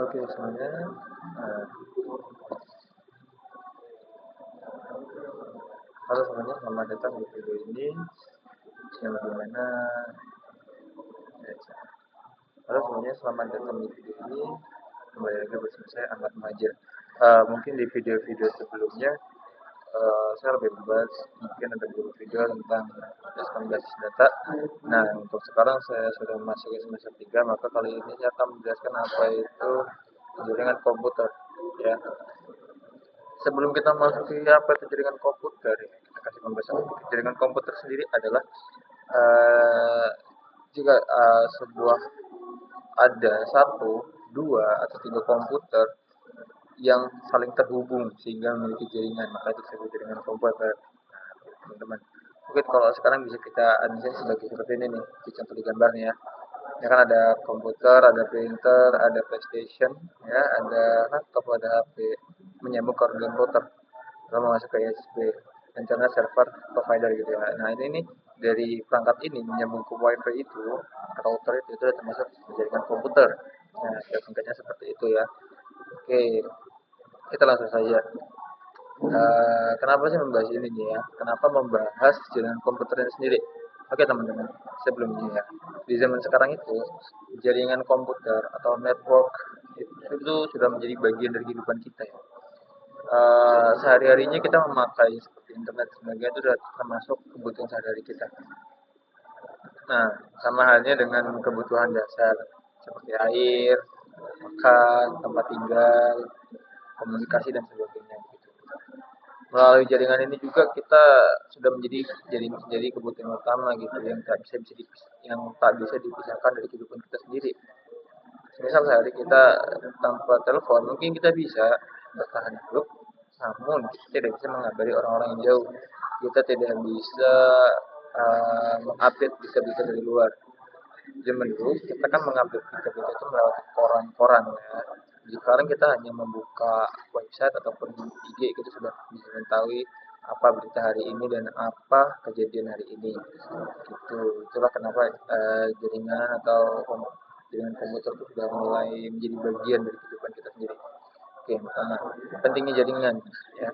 Oke, semuanya. Nah, halo semuanya, selamat datang di video ini yang dimana halo semuanya, selamat datang di video ini. Kembali lagi bersama saya Ahmad Majid. Mungkin di video-video sebelumnya saya lebih membahas mungkin ada beberapa video tentang sistem basis data. Nah, untuk sekarang saya sudah masuk ke semester 3, maka kali ini saya akan menjelaskan apa itu jaringan komputer. Ya, sebelum kita masuk ke apa itu jaringan komputer, kita kasih pembahasan. Jaringan komputer sendiri adalah uh, jika sebuah ada satu, dua, atau tiga komputer yang saling terhubung sehingga memiliki jaringan, maka itu disebut jaringan komputer, teman-teman. Mungkin kalau sekarang bisa kita analisis sebagai seperti ini nih, di contoh di gambarnya ya. Ya kan ada komputer, ada printer, ada PlayStation, ya, ada laptop, ada HP menyambung ke router, lalu masuk ke USB, internet server provider gitu ya. Nah ini nih dari perangkat ini menyambung ke WiFi itu, ke router itu udah termasuk jaringan komputer. Nah, singkatnya seperti itu ya. Oke, kita langsung saja. Kenapa sih membahas ini nih ya? Kenapa membahas jaringan komputernya sendiri? Oke teman-teman, sebelumnya ya, di zaman sekarang itu jaringan komputer atau network itu sudah menjadi bagian dari kehidupan kita ya. Sehari-harinya kita memakai seperti internet sebagai itu sudah termasuk kebutuhan sehari-hari kita. Nah, sama halnya dengan kebutuhan dasar seperti air, makan, tempat tinggal, komunikasi dan sebagainya. Melalui jaringan ini juga kita sudah menjadi kebutuhan utama gitu yang tak bisa dipisahkan dari kehidupan kita sendiri. Misal sehari kita tanpa telepon mungkin kita bisa bertahan hidup, namun kita tidak bisa mengabari orang-orang yang jauh. Kita tidak bisa mengupdate berita-berita dari luar. Zaman dulu kita kan mengupdate berita-berita itu melewati koran-koran ya. Sekarang kita hanya membuka website ataupun IG, kita sudah bisa mengetahui apa berita hari ini dan apa kejadian hari ini. Gitu. Itulah kenapa jaringan atau jaringan komputer itu sudah mulai menjadi bagian dari kehidupan kita sendiri. Oke, pertama, pentingnya jaringan. Ya.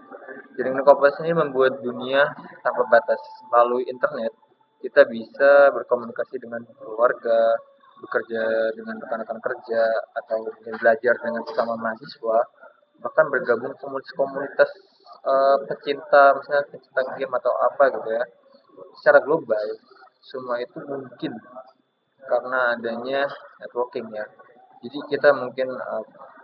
Jaringan komputer ini membuat dunia tanpa batas. Melalui internet, kita bisa berkomunikasi dengan keluarga, bekerja dengan rekan-rekan kerja, atau belajar dengan sesama mahasiswa, bahkan bergabung komunitas-komunitas pecinta, misalnya pecinta game atau apa gitu ya. Secara global, semua itu mungkin karena adanya networking ya. Jadi kita mungkin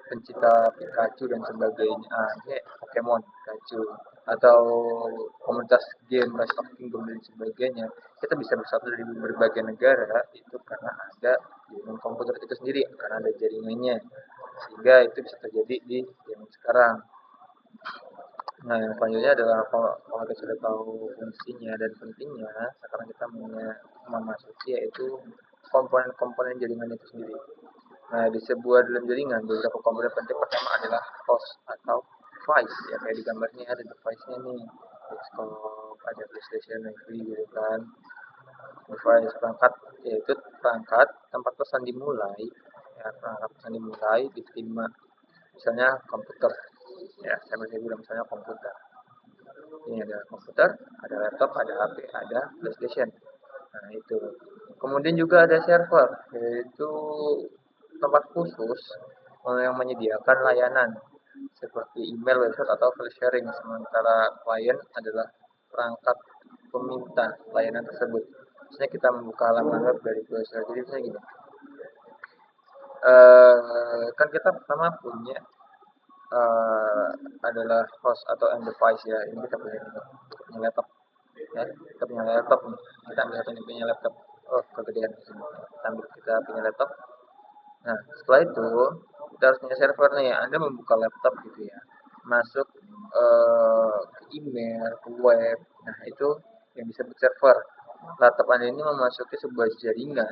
pencinta Pikachu dan sebagainya, kayak Pokemon, Pikachu, atau komunitas game, Rise of Kingdom dan sebagainya, kita bisa bersatu dari berbagai negara itu karena ada jaringan komputer itu sendiri, karena ada jaringannya, sehingga itu bisa terjadi di zaman sekarang. Nah, yang selanjutnya adalah kalau kita sudah tahu fungsinya dan pentingnya, sekarang kita memasuki yaitu komponen-komponen jaringan itu sendiri. Nah, di sebuah dalam jaringan, beberapa komponen penting pertama adalah host atau device. Ya, kayak di gambarnya ada device-nya nih. Desktop, ada PlayStation, Wi-Fi gitu kan. Device perangkat, yaitu perangkat tempat pesan dimulai. Ya, perangkat pesan dimulai diterima. Misalnya komputer. Ya, saya masih bilang misalnya komputer. Ini ada komputer, ada laptop, ada HP, ada PlayStation. Nah, itu. Kemudian juga ada server, yaitu tempat khusus yang menyediakan layanan seperti email, website, atau file sharing, sementara klien adalah perangkat peminta layanan tersebut. Misalnya kita membuka halaman web dari browser, jadi misalnya gini, kan kita pertama adalah host atau end device ya. Ini kita punya laptop ya, kita punya laptop nih, kita ambil satu punya laptop, oh kegedean kita punya laptop. Nah, setelah itu kita harus punya server nih. Anda membuka laptop gitu ya, masuk ke email, ke web. Nah, itu yang disebut server. Laptop Anda ini memasuki sebuah jaringan.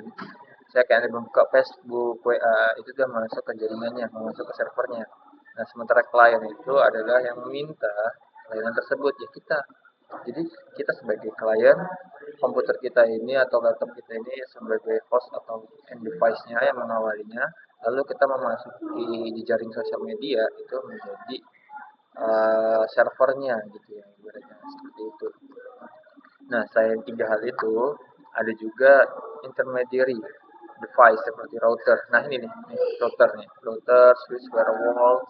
Saya kayak Anda membuka Facebook, WA, itu sudah masuk ke jaringannya, masuk ke servernya. Nah, sementara klien itu adalah yang meminta layanan tersebut, ya kita. Jadi kita sebagai klien, komputer kita ini atau laptop kita ini sebagai host atau end device-nya yang mengawalinya, lalu kita memasuki jejaring sosial media itu menjadi servernya gitu ya, ibaratnya seperti itu. Nah, selain tiga hal itu, ada juga intermediary device seperti router. Nah, ini nih router nih, router, switch, firewall.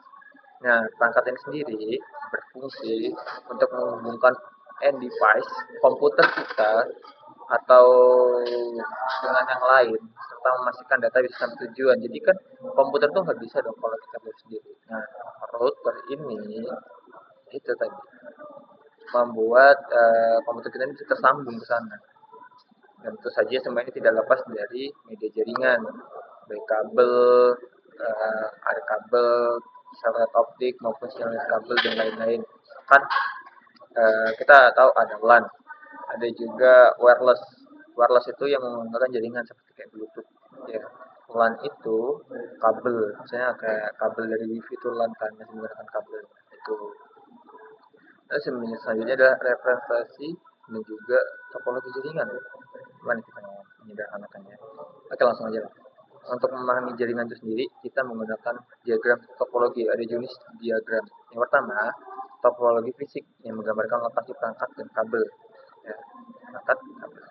Nah, perangkat ini sendiri berfungsi untuk menghubungkan end device komputer kita atau dengan yang lain serta memastikan data bisa sampai tujuan. Jadi kan komputer tuh nggak bisa dong kalau kita buat sendiri. Nah, router ini itu tadi membuat komputer kita ini bisa tersambung ke sana. Dan tentu saja semuanya tidak lepas dari media jaringan, baik kabel, ada kabel, satelit optik maupun satelit kabel dan lain-lain. Kan kita tahu ada LAN, ada juga wireless. Wireless itu yang menggunakan jaringan seperti kayak Bluetooth. Ya, LAN itu kabel, misalnya kayak kabel dari WiFi itu LAN kan, masih menggunakan kabel itu. Lalu selanjutnya adalah representasi dan juga topologi jaringan. Gimana kita menyederhanakannya? Oke, langsung aja lah. Untuk memahami jaringan itu sendiri, kita menggunakan diagram topologi. Ada jenis diagram. Yang pertama, topologi fisik yang menggambarkan lokasi perangkat dan kabel. Ya, perangkat, kabel.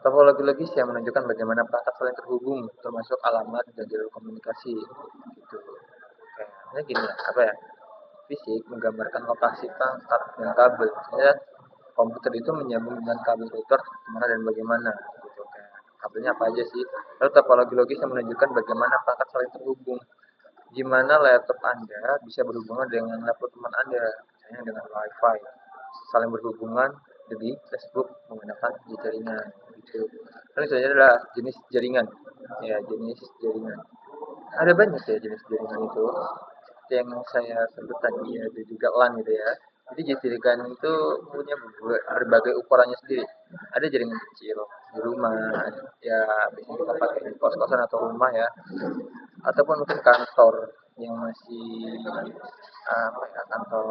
Topologi logis yang menunjukkan bagaimana perangkat saling terhubung, termasuk alamat dan jalur komunikasi. Gitu. Kayaknya gini ya, apa ya? Fisik menggambarkan lokasi perangkat dan kabel. Misalnya komputer itu menyambung dengan kabel router kemana dan bagaimana gitu, kayak kabelnya apa aja sih. Lalu topologi logis yang menunjukkan bagaimana perangkat saling terhubung, gimana laptop Anda bisa berhubungan dengan laptop teman Anda, misalnya dengan wifi, saling berhubungan di Facebook menggunakan jaringan gitu. Lalu selanjutnya adalah jenis jaringan. Ya, jenis jaringan ada banyak ya jenis jaringan itu. Yang saya sebut tadi ada juga LAN gitu ya. Jadi jaringan itu punya berbagai ukurannya sendiri. Ada jaringan kecil di rumah, ya biasanya kita pakai di kos-kosan atau rumah ya, ataupun mungkin kantor yang masih apa ya, kantor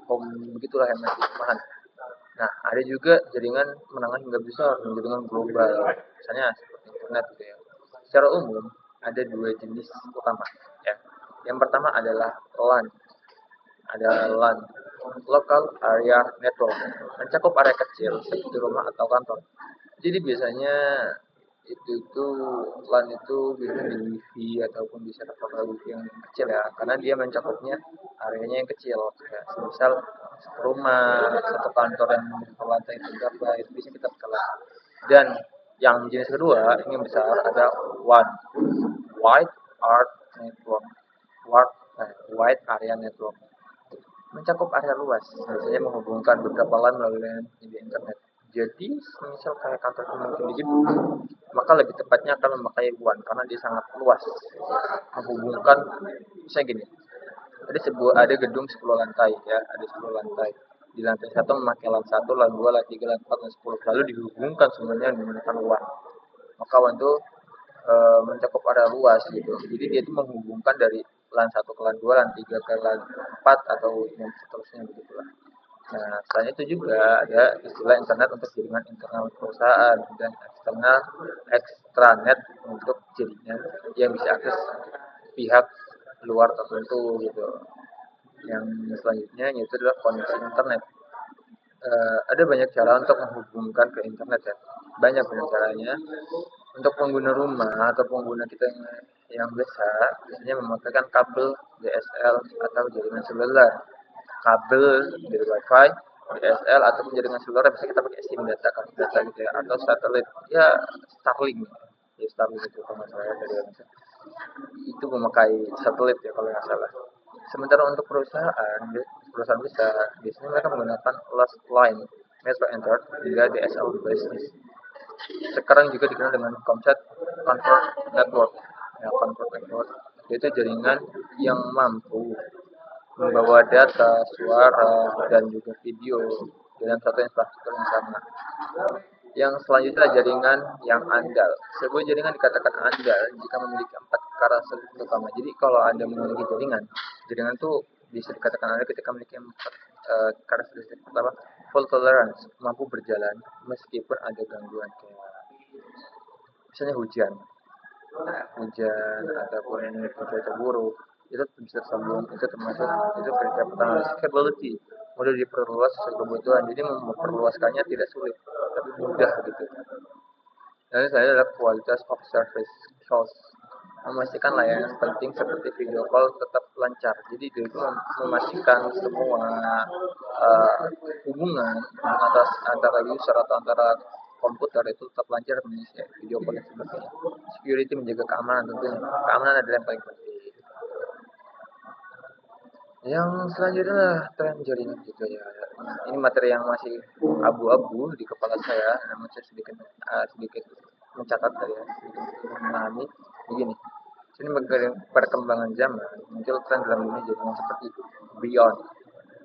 home begitulah yang masih rumahan. Nah, ada juga jaringan menengah hingga besar, jaringan global, misalnya seperti internet gitu ya. Secara umum ada dua jenis utama ya. Yang pertama adalah LAN, ada LAN, Local Area Network, mencakup area kecil seperti rumah atau kantor. Jadi biasanya itu LAN itu biasanya di wifi ataupun di server wifi yang kecil ya, karena dia mencakupnya areanya yang kecil, kayak misal rumah, satu kantor yang lantai berapa itu bisa kita skala. Dan yang jenis kedua ini yang besar ada WAN, Wide Art Network, Wide Area Network, mencakup area luas, biasanya menghubungkan beberapa LAN melalui media internet. Jadi, misal kayak kantor mungkin di Jepang, maka lebih tepatnya akan memakai WAN karena dia sangat luas, menghubungkan, misalnya gini, ada gedung 10 lantai ya, ada 10 lantai. Di lantai satu memakai LAN 1, LAN 2, LAN 3, LAN 4, LAN 10. Lalu dihubungkan semuanya menggunakan WAN. Maka WAN itu mencakup area luas gitu. Jadi dia itu menghubungkan dari LAN 1 ke LAN 2, LAN 3 ke LAN 4 atau yang seterusnya begitulah. Nah, selain itu juga ada istilah internet untuk jaringan internal perusahaan dan eksternal extranet untuk jaringan yang bisa akses pihak luar tertentu gitu. Yang selanjutnya yaitu adalah koneksi internet. Ada banyak cara untuk menghubungkan ke internet ya. Banyak caranya. Untuk pengguna rumah atau pengguna kita yang biasa, biasanya memakaikan kabel DSL atau jaringan seluler. Kabel dari WiFi, DSL ataupun jaringan seluler bisa kita pakai SIM data, kartu data gitu ya, atau satelit ya Starlink. Ya Starlink itu kalau nggak salah dari Indonesia. Itu memakai satelit ya kalau nggak salah. Sementara untuk perusahaan besar, biasanya mereka menggunakan last line, metro entered, hingga DSL business. Sekarang juga dikenal dengan konsep convert network. Ya, convert network yaitu jaringan yang mampu membawa data, suara, dan juga video dalam satu infrastruktur yang sama. Yang selanjutnya adalah jaringan yang andal. Sebuah jaringan dikatakan andal jika memiliki 4 karakteristik utama. Jadi kalau Anda memiliki jaringan itu bisa dikatakan Anda ketika memiliki 4 karakteristik pertama, full tolerance, mampu berjalan meskipun ada gangguan kayak misalnya hujan. hujan ataupun cuaca buruk itu bisa tersambung, itu termasuk itu kriteria pertama. Scalability mudah diperluas sesuai kebutuhan, jadi memperluaskannya tidak sulit tapi mudah gitu. Dan saya adalah kualitas of service cost, memastikan layanan penting seperti video call tetap lancar. Jadi dia itu memastikan semua uh, hubungan antara user atau antara komputer itu tetap lancar, misalnya video call dan sebagainya. Security menjaga keamanan tentunya. Keamanan adalah yang paling penting. Yang selanjutnya adalah tren jaringan gitu ya. Ini materi yang masih abu-abu di kepala saya, namun saya sedikit mencatat ya, sedikit memahami. Begini, sini perkembangan zaman muncul tren dalam dunia jaringan seperti beyond,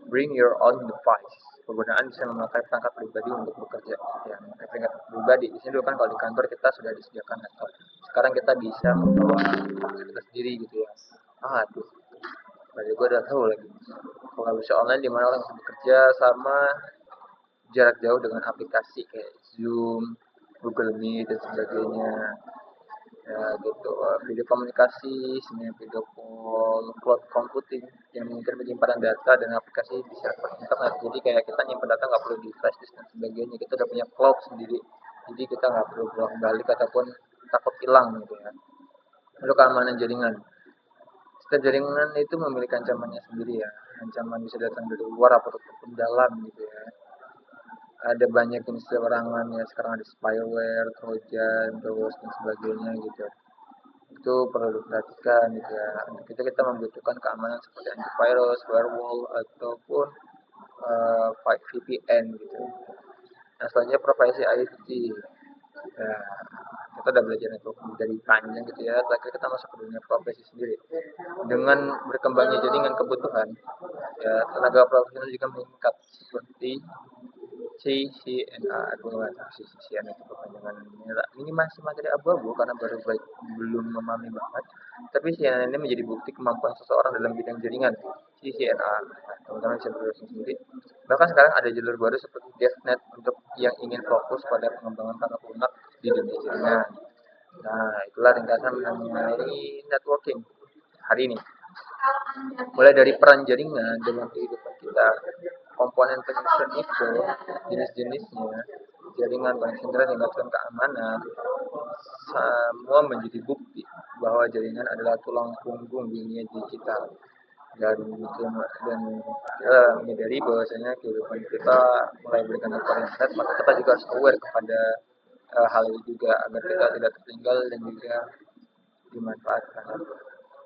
bring your own device. Penggunaan bisa memakai perangkat pribadi untuk bekerja. Ya, memakai perangkat pribadi. Di sini dulu kan kalau di kantor kita sudah disediakan laptop. Sekarang kita bisa membawa laptop kita sendiri gitu ya. Tuh. Berarti gue udah tahu lagi. Kalau bisa online di mana orang bisa bekerja sama jarak jauh dengan aplikasi kayak Zoom, Google Meet dan sebagainya. Ya gitu, video komunikasi, sebenarnya video call, cloud computing yang mungkin penyimpanan data dan aplikasi di server internet. Jadi kayak kita nyimpan data nggak perlu di flash disk dan sebagainya. Kita udah punya cloud sendiri. Jadi kita nggak perlu bolak balik ataupun takut hilang gitu ya. Lalu keamanan jaringan. Setiap jaringan itu memiliki ancamannya sendiri ya. Ancaman bisa datang dari luar ataupun dalam gitu ya. Ada banyak jenis serangan ya, sekarang ada spyware, trojan, DOS dan sebagainya gitu. Itu perlu diperhatikan gitu ya. Untuk itu kita membutuhkan keamanan seperti antivirus, firewall ataupun VPN gitu. Nah, selanjutnya profesi IT. Ya, kita udah belajar networking dari panjang gitu ya. Terakhir kita masuk ke dunia profesi sendiri. Dengan berkembangnya jaringan kebutuhan, ya tenaga profesional juga meningkat seperti CCNA. Aku nggak tahu CCNA itu kepanjangan. Ini masih materi abu-abu karena belum memahami banget. Tapi CCNA ini menjadi bukti kemampuan seseorang dalam bidang jaringan. CCNA, nah, teman-teman bisa browsing sendiri. Bahkan sekarang ada jalur baru seperti DevNet untuk yang ingin fokus pada pengembangan para lunak di dunia jaringan. Nah, itulah ringkasan mengenai networking hari ini. Mulai dari peran jaringan dalam kehidupan kita, komponen connection itu, jenis-jenisnya, jaringan, koneksi internet, yang melakukan keamanan, semua menjadi bukti bahwa jaringan adalah tulang punggung dunia digital. Dan menyadari bahwasanya kehidupan kita mulai bergantung pada internet, maka kita juga harus aware kepada hal ini juga agar kita tidak tertinggal dan juga dimanfaatkan.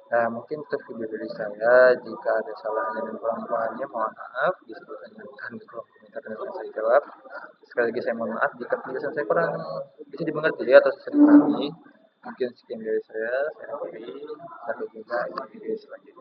Nah, mungkin itu video dari saya. Jika ada salahnya dan kurang pahamnya, mohon maaf. Bisa ditanyakan di kolom komentar dan akan saya jawab. Sekali lagi saya mohon maaf jika penjelasan saya kurang bisa dimengerti atau susah dipahami. Mungkin sekian dari saya akhiri. Sampai jumpa di video selanjutnya.